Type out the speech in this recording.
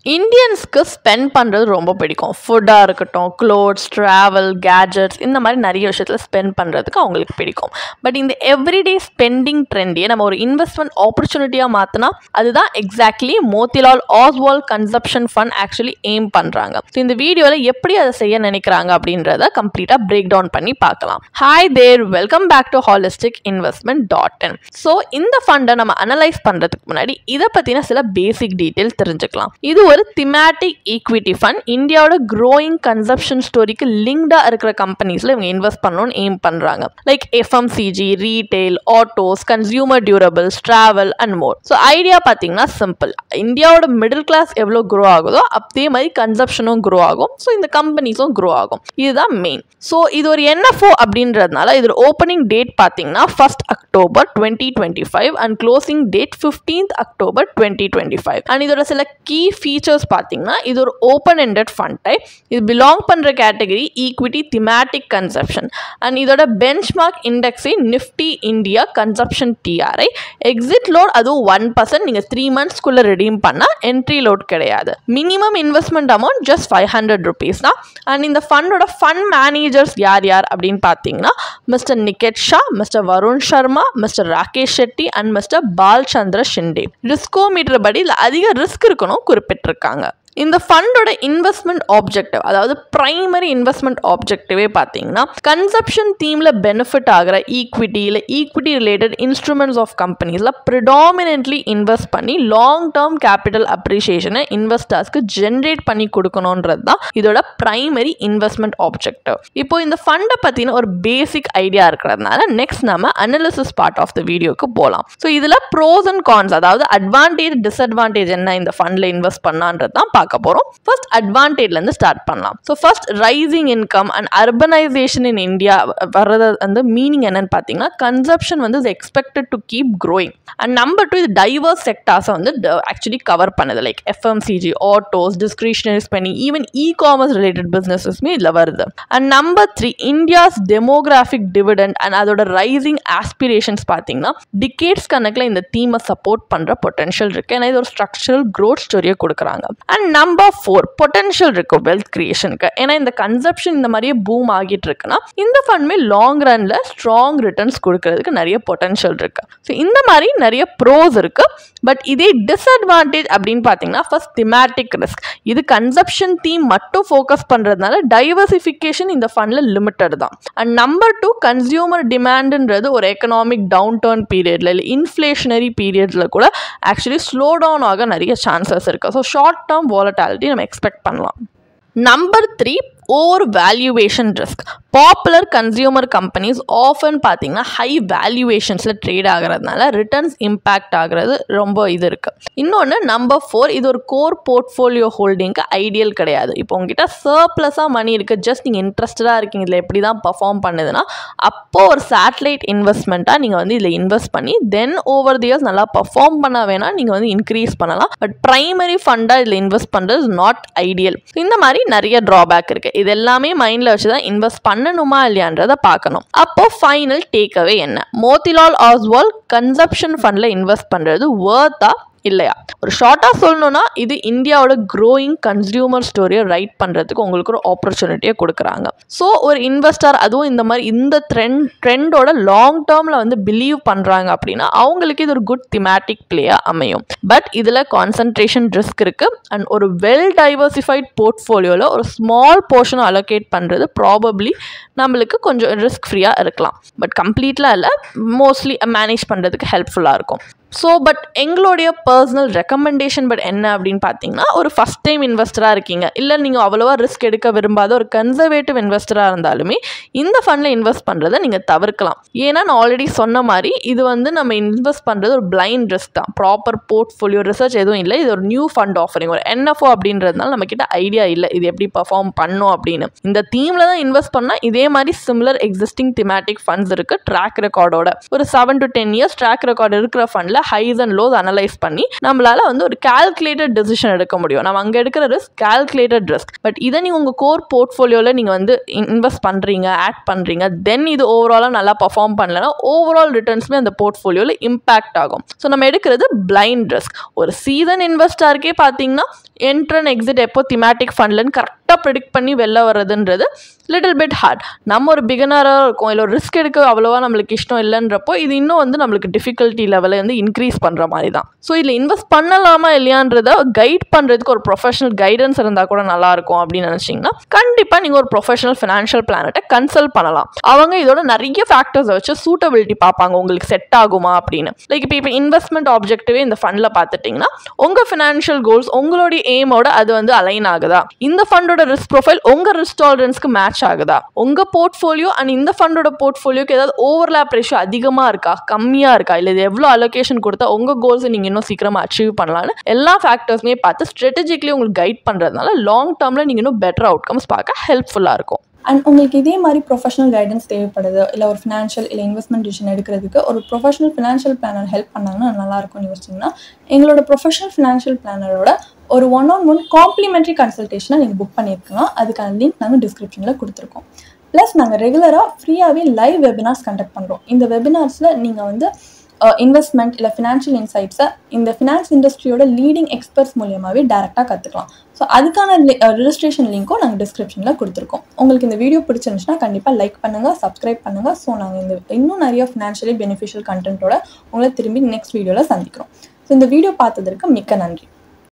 இந்தியன்ஸ்க்கு spend பண்ணுறது ரொம்ப பிடிக்கும். ஃபுட்டாக இருக்கட்டும், க்ளோத்ஸ், ட்ராவல், கேஜெட்ஸ் இந்த மாதிரி நிறைய விஷயத்தில் ஸ்பெண்ட் பண்ணுறதுக்கு அவங்களுக்கு பிடிக்கும். பட் இந்த எவ்ரிடே ஸ்பெண்டிங் ட்ரெண்டையே நம்ம ஒரு இன்வெஸ்ட்மெண்ட் ஆப்பர்ச்சுனிட்டியாக மாற்றினா அதுதான் exactly Motilal Oswal consumption fund actually aim பண்ணுறாங்க. ஸோ இந்த வீடியோவில் எப்படி அதை செய்ய நினைக்கிறாங்க அப்படின்றத கம்ப்ளீட்டாக பிரேக் டவுன் பண்ணி பார்க்கலாம். Hi there, welcome back to holisticinvestment.in. So இந்த ஃபண்டை நம்ம அனலைஸ் பண்ணுறதுக்கு முன்னாடி இதை பற்றின சில பேசிக் டீட்டெயில் தெரிஞ்சுக்கலாம். இது ஒரு திமேட்டிக் ஈக்விட்டி ஃபண்ட். இந்தியாவோட க்ரோயிங் கன்சப்ஷன் ஸ்டோரிக்கு லிங்க்டாக இருக்கிற கம்பெனிஸில் இவங்க இன்வெஸ்ட் பண்ணணும்னு எய்ம் பண்ணுறாங்க. Like FMCG, retail, autos, consumer durables, travel and more. So idea பார்த்தீங்கன்னா சிம்பிள். இந்தியாவோட மிடில் கிளாஸ் எவ்வளோ க்ரோ ஆகுதோ அதே மாதிரி கன்சப்ஷனும் க்ரோ ஆகும். ஸோ இந்த கம்பெனிஸும் க்ரோ ஆகும். இதுதான் மெயின். ஸோ இது ஒரு என்எஃப்ஓ அப்படின்றதுனால இதோட ஓப்பனிங் டேட் பார்த்தீங்கன்னா 1st October 2025 and closing date 15th October 2025. And இதோட சில கீ ஃபீச்சர்ஸ் பார்த்தீங்கன்னா இது ஒரு ஓப்பன் எண்டட் ஃபண்ட் டைப். இது பிலாங் பண்ணுற category equity thematic consumption. And இதோட பெஞ்ச்மார்க் இண்டெக்ஸே Nifty India consumption TRI. Exit load அதுவும் 1%. நீங்கள் 3 monthsக்குள்ளே ரெடீம் பண்ணால் என்ட்ரி லோட் கிடையாது. Minimum investment amount just 500 rupees தான். அண்ட் இந்த ஃபண்டோட ஃபண்ட் மேனேஜர்ஸ் யார் யார் அப்படின்னு பார்த்தீங்கன்னா mister Niket Shah, mister Varun Sharma, mister Rakesh Shetty and mister Balchandra Shinde. Riskometer படி இதில் அதிக ரிஸ்க் இருக்கணும் குறிப்பிட்டிருக்காங்க. இந்த ஃபண்டோட இன்வெஸ்ட்மெண்ட் ஆப்ஜெக்டிவ், அதாவது பிரைமரி இன்வெஸ்ட்மெண்ட் ஆப்ஜெக்டிவே பார்த்தீங்கன்னா கன்சப்ஷன் தீமில் பெனிஃபிட் ஆகிற ஈக்விட்டி இல்லை ஈக்விட்டி ரிலேட்டட் இன்ஸ்ட்ருமெண்ட்ஸ் ஆஃப் கம்பெனிஸில் ப்ரிடாமினென்ட்லி இன்வெஸ்ட் பண்ணி லாங் டேர்ம் கேபிட்டல் அப்ரிசியேஷனை இன்வெஸ்டர்ஸ்க்கு ஜென்ரேட் பண்ணி கொடுக்கணுன்றது தான் இதோட பிரைமரி இன்வெஸ்ட்மெண்ட் ஆப்ஜெக்டிவ். இப்போ இந்த ஃபண்டை பற்றின ஒரு பேசிக் ஐடியா இருக்கிறதுனால நெக்ஸ்ட் நம்ம அனாலிசிஸ் பார்ட் ஆஃப் த வீடியோக்கு போகலாம். ஸோ இதில் ப்ரோஸ் அண்ட் கான்ஸ், அதாவது அட்வான்டேஜ் டிஸ்அட்வான்டேஜ் என்ன இந்த ஃபண்டில் இன்வெஸ்ட் பண்ணான்றது தான் பார்க்க போறோம். ஃபர்ஸ்ட் அட்வான்டேஜ்ல இருந்து ஸ்டார்ட் பண்ணலாம். So first rising income and urbanisation in India வர்றது அந்த மீனிங் என்னன்னு பார்த்தீங்கன்னா கன்சப்ஷன் வந்து is expected to keep growing. And number 2 இது டைவர்ஸ் செக்டார்ஸை வந்து ஆக்சுவலி கவர் பண்ணுது. Like FMCG, autos, discretionary spending, even commerce related பிசினஸஸ்மே இதில் வருது. And number 3 India's demographic dividend and அதோட ரைசிங் ஆஸ்பிரேஷன்ஸ் பார்த்தீங்கன்னா டிகேட்ஸ் கணக்கில் இந்த தீமை சப்போர்ட் பண்ணுற பொட்டன்ஷியல் இருக்கு. ஏன்னா இது ஒரு ஸ்ட்ரக்சரல் க்ரோத் ஸ்டோரியை கொடுக்குறாங்க. அண்ட் நம்பர் 4 பொட்டன்ஷியல் இருக்கு வெல்த் கிரியேஷனுக்கு. ஏன்னா இந்த கன்சப்ஷன் இந்த மாதிரியே பூம் ஆகிட்டு இருக்குன்னா இந்த ஃபண்ட்மே லாங் ரன்ல ஸ்ட்ராங் ரிட்டர்ன்ஸ் கொடுக்கறதுக்கு நிறைய பொட்டன்ஷியல் இருக்கு. ஸோ இந்த மாதிரி நிறைய ப்ரோஸ் இருக்கு. பட் இதே டிஸ்அட்வான்டேஜ் அப்படின்னு பார்த்தீங்கன்னா ஃபர்ஸ்ட் திமேட்டிக் ரிஸ்க். இது கன்சப்ஷன் தீம் மட்டும் ஃபோக்கஸ் பண்ணுறதுனால டைவர்சிஃபிகேஷன் இந்த ஃபண்டில் லிமிட்டட் தான். அண்ட் நம்பர் 2 கன்சியூமர் டிமாண்டுன்றது ஒரு எக்கனாமிக் டவுன் டர்ன் பீரியட்ல இல்லை இன்ஃப்ளேஷனரி பீரியட்ல கூட ஆக்சுவலி ஸ்லோ டவுன் ஆக நிறைய சான்சஸ் இருக்கு. ஸோ ஷார்ட் டேர்ம் வாலட்டாலிட்டி நம்ம எக்ஸ்பெக்ட் பண்ணலாம். Number 3 over valuation risk. Popular consumer companies often பார்த்தீங்கன்னா ஹை வேல்யூவேஷன்ஸில் ட்ரேட் ஆகிறதுனால ரிட்டர்ன்ஸ் இம்பேக்ட் ஆகிறது ரொம்ப இது இருக்குது. இன்னொன்று நம்பர் 4 இது ஒரு கோர் போர்ட்ஃபோலியோ ஹோல்டிங்க்கு ஐடியல் கிடையாது. இப்போ உங்ககிட்ட சர்ப்ளஸாக மணி இருக்குது, ஜஸ்ட் நீங்கள் இன்ட்ரெஸ்டடாக இருக்கீங்க இதில் எப்படி தான் பர்ஃபார்ம் பண்ணுதுன்னா அப்போது ஒரு சேட்டலைட் இன்வெஸ்ட்மெண்ட்டாக நீங்கள் வந்து இதில் இன்வெஸ்ட் பண்ணி தென் ஓவர் தி இயர்ஸ் நல்லா பர்ஃபார்ம் பண்ண வேணால் நீங்கள் வந்து இன்க்ரீஸ் பண்ணலாம். பட் ப்ரைமரி ஃபண்டாக இதில் இன்வெஸ்ட் பண்ணுறது இஸ் நாட் ஐடியல். இந்த மாதிரி நிறைய ட்ராபேக் இருக்குது. இது எல்லாமே மைண்டில் வச்சு தான் இன்வெஸ்ட் பண்ணணுமா இல்லையான்றதை பார்க்கணும். அப்போ ஃபைனல் டேக்அவே என்ன? மோத்திலால் ஆஸ்வால் கன்சப்ஷன் ஃபண்டில் இன்வெஸ்ட் பண்ணுறது வர்த்தா இல்லையா? ஒரு ஷார்ட்டாக சொல்லணும்னா இது இந்தியாவோட க்ரோயிங் கன்சியூமர் ஸ்டோரியை ரைட் பண்ணுறதுக்கு உங்களுக்கு ஒரு ஆப்பர்ச்சுனிட்டியை கொடுக்குறாங்க. ஸோ ஒரு இன்வெஸ்டர் அதுவும் இந்த மாதிரி இந்த ட்ரெண்டோட லாங் டேர்மில் வந்து பிலீவ் பண்ணுறாங்க அப்படின்னா அவங்களுக்கு இது ஒரு குட் திமேட்டிக் பிளேயாக அமையும். பட் இதில் கான்சன்ட்ரேஷன் ரிஸ்க் இருக்குது. அண்ட் ஒரு வெல் டைவர்சிஃபைட் போர்ட்ஃபோலியோவில் ஒரு ஸ்மால் போர்ஷனை அலோகேட் பண்ணுறது ப்ராபப்ளி நம்மளுக்கு கொஞ்சம் ரிஸ்க் ஃப்ரீயாக இருக்கலாம். பட் கம்ப்ளீட்லாம் இல்லை, மோஸ்ட்லி மேனேஜ் பண்ணுறதுக்கு ஹெல்ப்ஃபுல்லாக இருக்கும். ஸோ பட் எங்களுடைய பர்சனல் ரெக்கமெண்டேஷன் பட் என்ன அப்படின்னு பார்த்தீங்கன்னா ஒரு ஃபஸ்ட் டைம் இன்வெஸ்டராக இருக்கீங்க, இல்லை நீங்கள் அவ்வளோவா ரிஸ்க் எடுக்க விரும்பாத ஒரு கன்சர்வேட்டிவ் இன்வெஸ்டராக இருந்தாலுமே இந்த ஃபண்டில் இன்வெஸ்ட் பண்ணுறதை நீங்கள் தவிர்க்கலாம். ஏன்னா நான் ஆல்ரெடி சொன்ன மாதிரி இது வந்து நம்ம இன்வெஸ்ட் பண்ணுறது ஒரு பிளைண்ட் ரிஸ்க் தான். ப்ராப்பர் போர்ட்ஃபோலியோ ரிசர்ச் எதுவும் இல்லை. இது ஒரு நியூ ஃபண்ட் ஆஃபரிங், ஒரு என்எஃப்ஓ அப்படின்றதுனால நம்மக்கிட்ட ஐடியா இல்லை இது எப்படி பர்ஃபார்ம் பண்ணும் அப்படின்னு. இந்த தீமில் தான் இன்வெஸ்ட் பண்ணால் இதே மாதிரி சிமிலர் எக்ஸிஸ்டிங் திமேட்டிக் ஃபண்ட்ஸ் இருக்குது ட்ராக் ரெக்கார்டோட. ஒரு 7 to 10 years ட்ராக் ரெக்கார்டு இருக்கிற ஃபண்டில் மார்க்கெட்டில் ஹைஸ் அண்ட் லோஸ் அனலைஸ் பண்ணி நம்மளால் வந்து ஒரு கால்குலேட்டட் டெசிஷன் எடுக்க முடியும். நம்ம அங்கே எடுக்கிற ரிஸ்க் கால்குலேட்டட் ரிஸ்க். பட் இதை நீங்கள் உங்கள் கோர் போர்ட்ஃபோலியோவில் நீங்கள் வந்து இன்வெஸ்ட் பண்ணுறீங்க, ஆட் பண்ணுறீங்க, தென் இது ஓவராலாக நல்லா பர்ஃபார்ம் பண்ணலன்னா ஓவரால் ரிட்டர்ன்ஸுமே அந்த போர்ட்ஃபோலியோவில் இம்பாக்ட் ஆகும். ஸோ நம்ம எடுக்கிறது பிளைண்ட் ரிஸ்க். ஒரு சீசன் இன்வெஸ்டருக்கே பார்த்தீங்கன்னா என்ட்ரு அண்ட் எக்ஸிட் எப்போ திமேட்டிக் ஃபண்ட்லன்னு கரெக்டாக ப்ரெடிக்ட் பண்ணி வெளில வர்றதுன்றது லிட்டில் பிட் ஹார்ட். நம்ம ஒரு பிகினராக இருக்கும், இல்லை ஒரு ரிஸ்க் எடுக்க அவ்வளோவா நம்மளுக்கு இஷ்டம் இல்லைன்றப்போ இது இன்னும் வந்து நம்மளுக்கு டிஃபிகல்ட்டி லெவலை வந்து இன்க்ரீஸ் பண்ணுற மாதிரி தான். ஸோ இதில் இன்வெஸ்ட் பண்ணலாமா இல்லையான்றதை கைட் பண்ணுறதுக்கு ஒரு ப்ரொஃபஷனல் கைடன்ஸ் இருந்தால் கூட நல்லாயிருக்கும் அப்படின்னு நினச்சிங்கன்னா கண்டிப்பாக நீங்கள் ஒரு ப்ரொஃபஷனல் ஃபினான்ஷியல் பிளானர்கிட்ட கன்சல்ட் பண்ணலாம். அவங்க இதோட நிறைய ஃபேக்டர்ஸை வச்சு சூட்டபிலிட்டி பார்ப்பாங்க, உங்களுக்கு செட் ஆகுமா அப்படின்னு. லைக் இப்போ இன்வெஸ்ட்மெண்ட் ஆப்ஜெக்டிவே இந்த ஃபண்டில் பார்த்துட்டிங்கன்னா உங்கள் ஃபினான்ஷியல் கோல்ஸ் உங்களுடைய எய்மோட அது வந்து அலைன் ஆகுதா, இந்த ஃபண்டோட ரிஸ்க் ப்ரொஃபைல் உங்கள் ரிஸ்க் டாலரன்ஸ்க்கு மேட்ச் ஆகுதா, உங்கள் போர்ட்ஃபோலியோ அண்ட் இந்த ஃபண்டோட போர்ட்ஃபோலியோக்கு ஏதாவது ஓவர்லேப் ரேஷியோ அதிகமாக இருக்கா, கம்மியாக இருக்கா, இல்லை இது எவ்வளோ அலோகேஷன் கொடுத்தா உங்கள் கோல்ஸை நீங்கள் இன்னும் சீக்கிரமாக அச்சீவ் பண்ணலான்னு எல்லா ஃபேக்டர்ஸுமே பார்த்து ஸ்ட்ராட்டஜிக்கலி உங்களுக்கு கைட் பண்ணுறதுனால லாங் டேர்மில் நீங்கள் இன்னும் பெட்டர் அவுட்கம்ஸ் பார்க்க ஹெல்ப்ஃபுல்லாக இருக்கும். அண்ட் உங்களுக்கு இதே மாதிரி ப்ரொஃபஷனல் கைடன்ஸ் தேவைப்படுது, இல்லை ஒரு ஃபினான்ஷியல் இல்லை இன்வெஸ்ட்மெண்ட் டிசிஷன் எடுக்கிறதுக்கு ஒரு ப்ரொஃபஷனல் ஃபினான்ஷியல் பிளானர் ஹெல்ப் பண்ணாங்கன்னா நல்லாயிருக்கும்னு யோசிச்சிங்கன்னா எங்களோட ப்ரொஃபஷனல் ஃபினான்ஷியல் பிளானரோட ஒரு 1-on-1 காம்ப்ளிமெண்ட்ரி கன்சல்டேஷனை நீங்கள் புக் பண்ணியிருக்கலாம். அதுக்கான லிங்க் நாங்கள் டிஸ்கிரிப்ஷனில் கொடுத்துருக்கோம். ப்ளஸ் நாங்கள் ரெகுலராக ஃப்ரீயாகவே லைவ் வெபினார்ஸ் கண்டக்ட் பண்ணுறோம். இந்த வெபினார்ஸில் நீங்கள் வந்து இன்வெஸ்ட்மெண்ட் இல்லை ஃபினான்ஷியல் இன்சைட்ஸை இந்த ஃபினான்ஸ் இண்டஸ்ட்ரியோட லீடிங் எக்ஸ்பர்ட்ஸ் மூலியமாகவே டேரெக்டாக கற்றுக்கலாம். ஸோ அதுக்கான ரெஜிஸ்ட்ரேஷன் லிங்க்கும் நாங்கள் டிஸ்கிரிப்ஷனில் கொடுத்துருக்கோம். உங்களுக்கு இந்த வீடியோ பிடிச்சிருந்துச்சுன்னா கண்டிப்பாக லைக் பண்ணுங்கள், சப்ஸ்கிரைப் பண்ணுங்கள். ஸோ நாங்கள் இன்னும் நிறைய ஃபினான்ஷியலி பெனிஃபிஷியல் கண்டென்ட்டோட உங்களை திரும்பி நெக்ஸ்ட் வீடியோவில் சந்திக்கிறோம். ஸோ இந்த வீடியோ பார்த்ததற்கு மிக்க நன்றி.